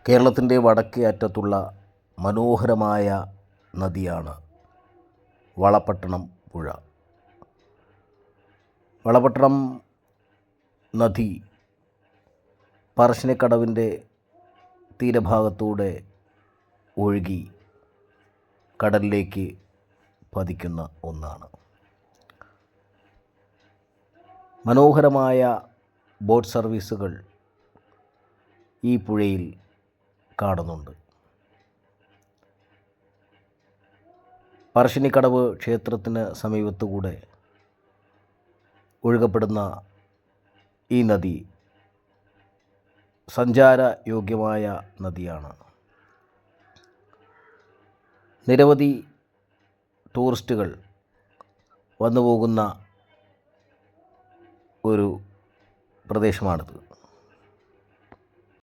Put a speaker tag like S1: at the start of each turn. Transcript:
S1: കേരളത്തിൻ്റെ വടക്കേ അറ്റത്തുള്ള മനോഹരമായ നദിയാണ് വളപട്ടണം പുഴ. വളപട്ടണം നദി പറശ്ശിനിക്കടവിൻ്റെ തീരഭാഗത്തൂടെ ഒഴുകി കടലിലേക്ക് പതിക്കുന്ന ഒന്നാണ്. മനോഹരമായ ബോട്ട് സർവീസുകൾ ഈ പുഴയിൽ കാണുന്നുണ്ട്. പറശ്ശിനിക്കടവ് ക്ഷേത്രത്തിന് സമീപത്തുകൂടെ ഒഴുകപ്പെടുന്ന ഈ നദി സഞ്ചാരയോഗ്യമായ നദിയാണ്. നിരവധി ടൂറിസ്റ്റുകൾ വന്നുപോകുന്ന ഒരു പ്രദേശമാണിത്.